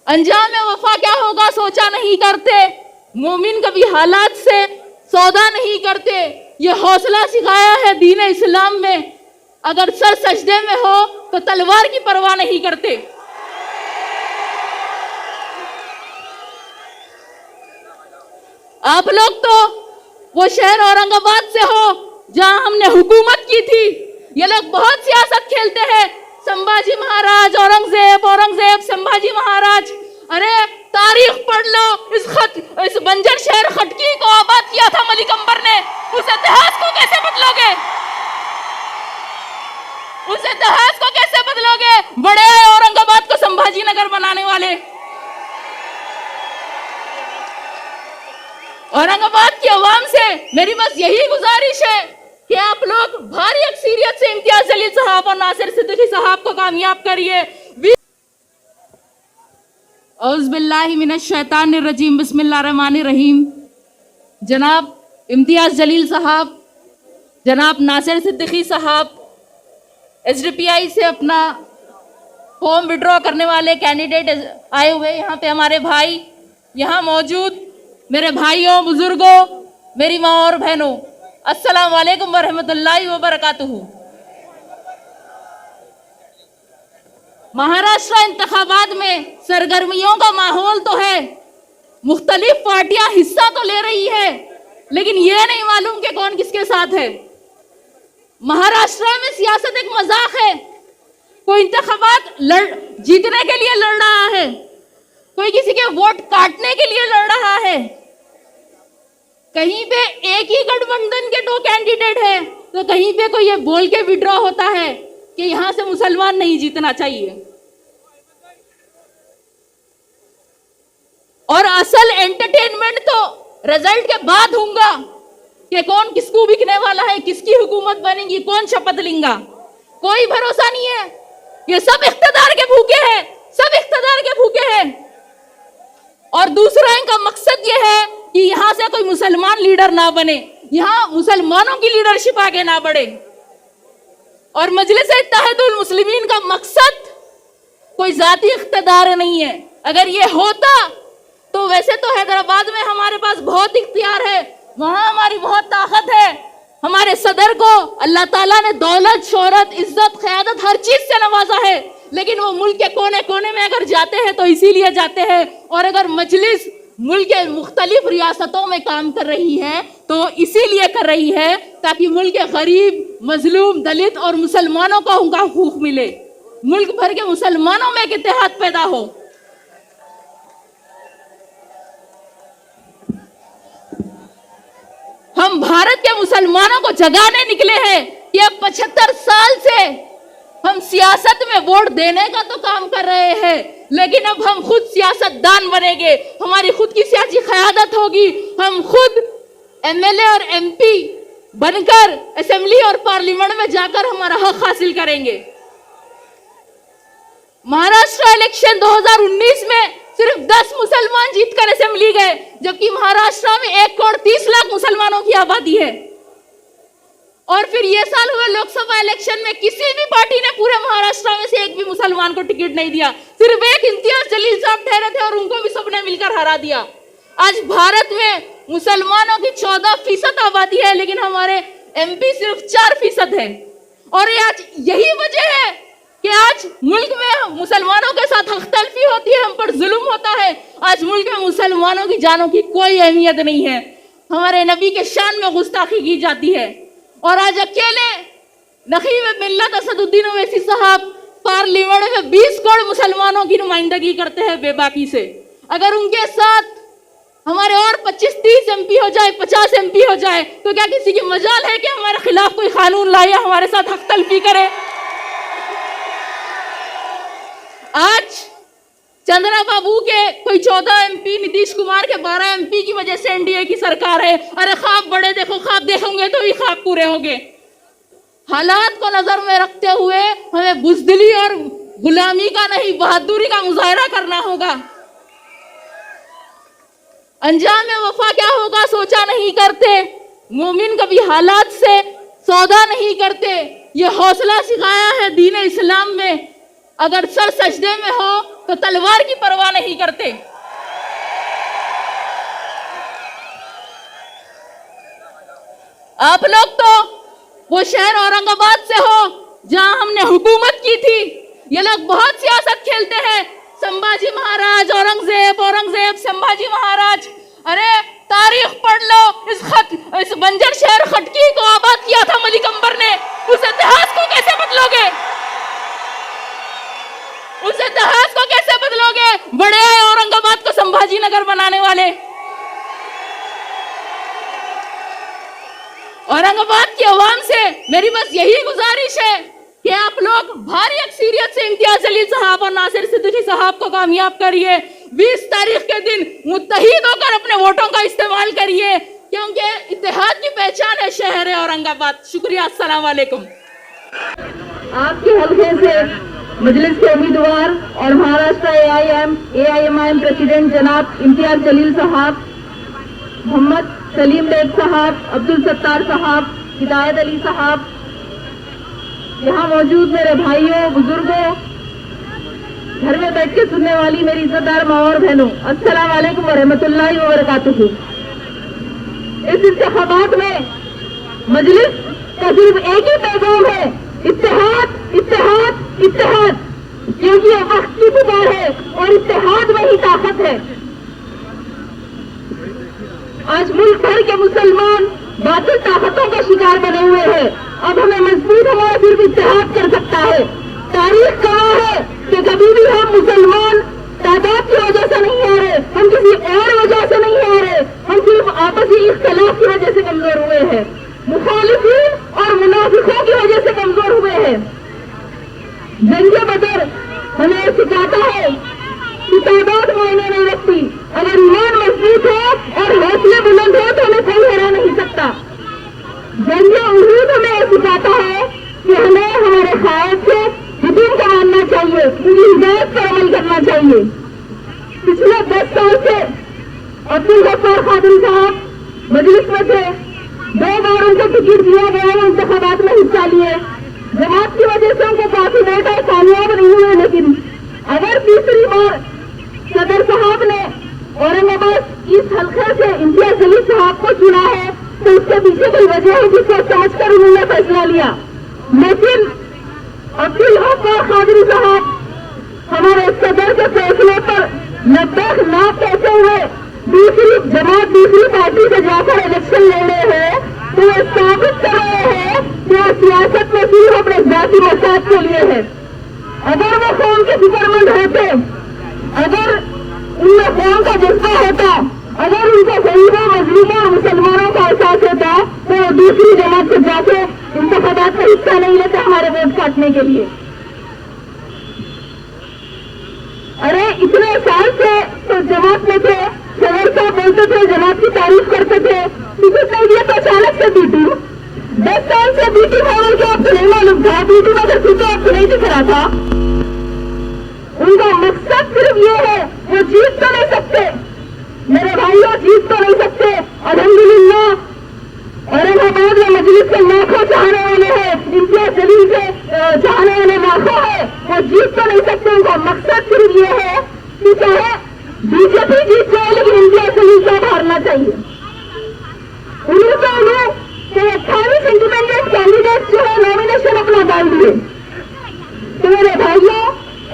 अंजाम वफा क्या होगा सोचा नहीं करते, मोमिन कभी हालात से सौदा नहीं करते। ये हौसला सिखाया है दीन इस्लाम में, अगर सर सजदे में हो तो तलवार की परवाह नहीं करते। आप लोग तो वो शहर औरंगाबाद से हो जहां हमने हुकूमत की थी। ये लोग बहुत सियासत खेलते हैं, संभाजी महाराज, औरंगजेब, संभाजी महाराज। अरे तारीख पढ़ लो, इस बंजर शहर खटकी को आबाद किया था मलिक अंबर ने। उस इतिहास को कैसे बदलोगे? उस इतिहास को कैसे बदलोगे? बड़े औरंगाबाद को संभाजी नगर बनाने वाले। औरंगाबाद की आवाम से मेरी बस यही गुजारिश है कि आप लोग भारी अक्सरियत से इम्तियाज जलील साहब और नासिर सिद्दीकी साहब को कामयाब करिए। औज़ुबिल्लाहि मिनश शैतानिर रजीम, बिस्मिल्लाहिर रहमानिर रहीम। जनाब इम्तियाज जलील साहब, जनाब नासिर सिद्दीकी साहब, SDPI से अपना फॉर्म विड्रॉ करने वाले कैंडिडेट आए हुए यहाँ पे हमारे भाई, यहाँ मौजूद मेरे भाइयों, बुजुर्गों, मेरी माँ और बहनों, अस्सलाम वालेकुम वरहमतुल्लाहि वबरकातुहू। महाराष्ट्र इंतखाबात में सरगर्मियों का माहौल तो है, मुख्तलिफ पार्टियां हिस्सा तो ले रही है, लेकिन ये नहीं मालूम कि कौन किसके साथ है। महाराष्ट्र में सियासत एक मजाक है, कोई इंतखाबात जीतने के लिए लड़ रहा है, कोई किसी के वोट काटने के लिए लड़ रहा है। कहीं पे एक ही गठबंधन के 2 कैंडिडेट हैं, तो कहीं पे कोई ये बोल के विड्रॉ होता है कि यहां से मुसलमान नहीं जीतना चाहिए। और असल एंटरटेनमेंट तो रिजल्ट के बाद होगा कि कौन किसको बिकने वाला है, किसकी हुकूमत बनेगी, कौन शपथ लेगा, कोई भरोसा नहीं है। ये सब इख्तिदार के भूखे हैं, सब इख्तिदार के भूखे हैं। और दूसरा इनका मकसद ये है कि यहां से कोई मुसलमान लीडर ना बने, यहां मुसलमानों की लीडरशिप आगे ना बढ़े। और मजलिस इत्तेहादुल मुस्लिमीन का मकसद कोई जाती इख्तिदार नहीं है। अगर ये होता तो वैसे तो हैदराबाद में हमारे पास बहुत इख्तियार है, वहां हमारी बहुत ताकत है। हमारे सदर को अल्लाह ताला ने दौलत, शोहरत, इज्जत, क़यादत हर चीज से नवाजा है, लेकिन वो मुल्क के कोने कोने में अगर जाते हैं तो इसीलिए जाते हैं। और अगर मजलिस मुल्क के मुख्तलिफ रियासतों में काम कर रही है तो इसीलिए कर रही है ताकि मुल्क के गरीब, मजलूम, दलित और मुसलमानों को उनका हुकूक मिले, मुल्क भर के मुसलमानों में एक इत्तेहाद पैदा हो। हम भारत के मुसलमानों को जगाने निकले हैं कि अब 75 साल से हम सियासत में वोट देने का तो काम कर रहे हैं, लेकिन अब हम खुद सियासतदान बनेंगे, हमारी खुद की सियासी क़यादत होगी, हम खुद MLA और MP बनकर असेंबली और पार्लियामेंट में जाकर हमारा हक हासिल करेंगे। महाराष्ट्र इलेक्शन 2019 में सिर्फ 10 मुसलमान जीतकर असेंबली गए, जबकि महाराष्ट्र में 1 करोड़ 30 लाख मुसलमानों की आबादी है। और फिर ये साल हुए लोकसभा इलेक्शन में किसी भी पार्टी ने पूरे महाराष्ट्र में से एक भी मुसलमान को टिकट नहीं दिया, सिर्फ एक इम्तियाज जलील साहब ठहरे थे और उनको भी सबने मिलकर हरा दिया। आज भारत में मुसलमानों की 14% आबादी है, लेकिन हमारे MP सिर्फ 4% है। और आज यही वजह है कि आज मुल्क में मुसलमानों के साथ हख्तलफी होती है, हम पर जुल्म होता है। आज मुल्क में मुसलमानों की जानों की कोई अहमियत नहीं है, हमारे नबी के शान में गुस्ताखी की जाती है। और आज अकेले नकीब मिल्लत असदुद्दीन ओवैसी साहब पार्लियामेंट में 20 करोड़ मुसलमानों की नुमाइंदगी करते हैं बेबाकी से। अगर उनके साथ हमारे और 25-30 MP हो जाए, 50 MP हो जाए, तो क्या किसी की मजाल है कि हमारे खिलाफ कोई कानून लाए, हमारे साथ हक तलफी करे? आज चंद्रा बाबू के कोई 14 MP, नीतीश कुमार के 12 MP की वजह से NDA की सरकार है। अरे ख्वाब बड़े देखो, ख्वाब देखोगे तो ही ख्वाब पूरे होंगे। हालात को नजर में रखते हुए हमें बुज़दिली और गुलामी का नहीं, बहादुरी का मुजाहरा करना होगा। अंजाम वफा क्या होगा सोचा नहीं करते, मोमिन कभी हालात से सौदा नहीं करते। ये हौसला सिखाया है दीन इस्लाम में, अगर सर सजदे में हो तो तलवार की परवाह नहीं करते। आप लोग तो वो शहर औरंगाबाद से हो जहां हमने हुकूमत की थी। ये लोग बहुत सियासत खेलते हैं, संभाजी महाराज, औरंगजेब, औरंगजेब, संभाजी महाराज। अरे तारीख पढ़ लो, इस बंजर शहर खटकी को आबाद किया था मलिक अंबर ने। उस इतिहास को कैसे बदलोगे? उस इतिहास को कैसे बदलोगे? बड़े आए औरंगाबाद को संभाजी नगर बनाने वाले। औरंगाबाद की आवाम से मेरी बस यही गुजारिश है कि आप लोग भारी अक्सरियत से इम्तियाज जलील साहब और नासिर सिद्दीकी साहब को कामयाब करिए। 20 तारीख के दिन मुत्तहिद होकर अपने वोटों का इस्तेमाल करिए, क्योंकि इत्तेहाद की पहचान है शहर औरंगाबाद। शुक्रिया, अस्सलाम वालेकुम। आपके हल्के से मजलिस के उम्मीदवार और महाराष्ट्र AIMIM प्रेसिडेंट जनाब इम्तियाज जलील साहब, मोहम्मद सलीम बेग साहब, अब्दुल सत्तार साहब, हिदायत अली साहब, यहाँ मौजूद मेरे भाइयों, बुजुर्गों, घर में बैठ के सुनने वाली मेरी इज्जतदार माँ और बहनों, अस्सलाम वालेकुम व रहमतुल्लाहि व बरकातुहू। इस इंतखाबात में मजलिस का सिर्फ एक ही पैगाम है, इत्तेहाद, इत्तेहाद, इत्तेहाद, क्योंकि ये वक्त की पुकार है और इत्तेहाद में ही ताकत है। आज मुल्क भर के मुसलमान बातिल ताकतों का शिकार बने हुए हैं। अब हमें मजबूत हमारा सिर्फ इत्तेहाद कर सकता है। तारीख गवाह है कि कभी भी हम मुसलमान तादाद की वजह से नहीं आ रहे, हम किसी और वजह से नहीं आ रहे, हम सिर्फ आपसी इख्तलाफ की वजह से कमजोर हुए हैं, मुखालिफिन और मुनाफिकों की वजह से कमजोर हुए हैं। जंग बदर हमें सिखाता है कि तादाद मायने नहीं रखती, अगर ईमान मजबूत हो और हौसले बुलंद हो तो हमें कोई हरा नहीं सकता। जंग उहूद हमें सिखाता है कि हमें हमारे ख्वाहिश से हुजूम को मानना चाहिए, उनकी हिदायत पर अमल करना चाहिए। पिछले 10 साल से अब्दुल गफ्फार खादिरी साहब मजलिस में थे, 2 बार उनको टिकट दिया गया, इंतखाबात में हिस्सा लिए। जमात की वजह से उनको काफी वोट आए, कामयाब नहीं हुए, लेकिन अगर तीसरी बार सदर साहब ने औरंगाबाद इस हल्के से इम्तियाज जलील साहब को चुना है तो उसके पीछे कोई वजह है जिसको समझकर उन्होंने फैसला लिया। लेकिन अब्दुल गफ्फार खादिरी साहब हमारे सदर के फैसले पर लब्बैक ना कहते हुए दूसरी जमात, दूसरी पार्टी से जाकर इलेक्शन लड़ रहे हैं, तो ये साबित कर रहे हैं कि वो सियासत में सिर्फ अपने जाति मफाद के लिए है। अगर वो कौम के फिक्रमंद होते, अगर उनमें कौम का जज्बा होता, अगर उनको गरीबों, मजलूमों और मुसलमानों का एहसास होता, तो वो दूसरी जमात से जाके इंतखाबात में हिस्सा नहीं लेते हमारे वोट काटने के लिए। अरे इतने साल से तो जमात में थे, सदर साहब बोलते थे, जमात की तारीफ करते थे, टिकट नहीं दिया तो अचानक से बीटी। 10 साल से बीटी मॉडल के आपको नहीं मालूम था, बीटी में अगर सीटों आपको नहीं दिख रहा था। उनका मकसद सिर्फ ये है, वो जीत तो नहीं सकते मेरे भाइयों, जीत तो नहीं सकते। अल्हम्दुलिल्लाह औरंगाबाद में मजलिस के लाखों चाहने वाले हैं, इम्तियाज जलील के चाहने वाले लाखों है, वो जीत तो नहीं सकते। उनका मकसद सिर्फ ये है कि चाहे बीजेपी जीत जाए लेकिन इम्तियाज जलील साहब हारना चाहिए। उन्हीं को उन्हें 28 इंडिपेंडेंट कैंडिडेट जो है नॉमिनेशन अपना डाल दिए। तो मेरे भाइयों,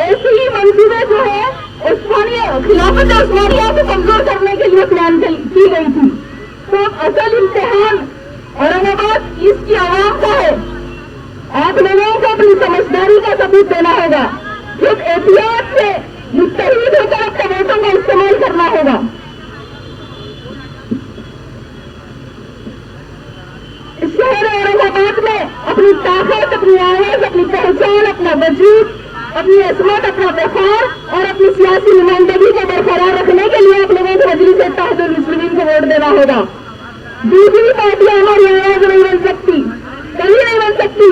ऐसी ही मंसूबे जो है खिलाफत उस्मानिया को कमजोर करने के लिए प्लान की गई थी। तो असल इम्तिहान औरंगाबाद इसकी आवाम का है। आप लोगों को अपनी समझदारी का सबूत देना होगा, सिर्फ एहतियात से मुत्तहिद होकर अपने वोटों का इस्तेमाल करना होगा। इस शहर औरंगाबाद में अपनी ताकत, अपनी आवाज, अपनी पहचान, अपना वजूद, अपनी असमत, अपना वफार और अपनी सियासी नुमाइंदगी को बरकरार रखने के लिए आप लोगों को मजलिस इत्तेहादुल मुस्लिमीन को वोट देना होगा। दूसरी पार्टियां हमारी आवाज नहीं बन सकती, कभी नहीं बन सकती।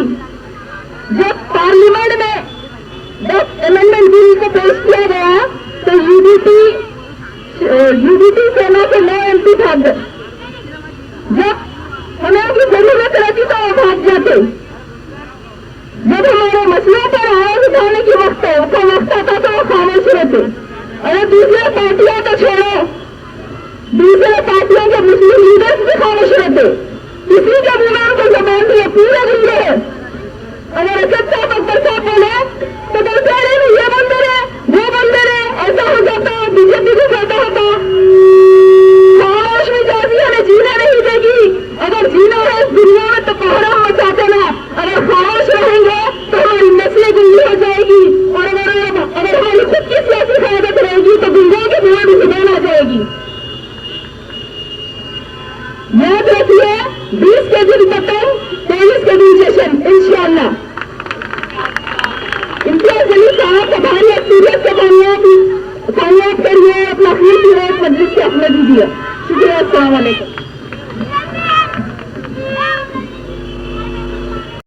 जब पार्लियामेंट में 10 अमेंडमेंट बिल को पेश किया गया तो यूडीटी सेना के 9 MP भाग गए। जब हमें उनकी जरूरत रहती तो वो भाग जाते। जब हमारे मसलों पर आवाज उठाने की वक्त है, थे। अरे दूसरे पार्टियों को छोड़ो, दूसरे पार्टियों के मुस्लिम लीडर्स भी खामोश रहते, किसी के मुंह में उनको जबान दिए, पूरे गंदे हैं। अगर असद साहब अकबर साहब बोले तो बोलते हैं ये बंदर है, वो बंदर है, ऐसा हो जाता, बीजेपी को कहता होता। खामोश मिजाजी हमें जीने नहीं देगी। अगर जीना है इस दुनिया में तो कोहराम मचाते ना। अगर खामोश रहेंगे तो हमारी नस्लें गुंगी हो जाएगी, और अगर हमारी खुद की सियासी क़यादत रहेगी तो गुंगों की बुआ भी जुबान आ जाएगी। याद रखिए, 20 के दिन पतंग, 23 के दिन जश्न, इंशाअल्लाह। इम्तियाज अली साहब हमारी एक्सपीरियंस से कामयाब करिए, अपना फीस मजलिस से अपने दीजिए। शुक्रिया, अस्सलाम वालेकुम।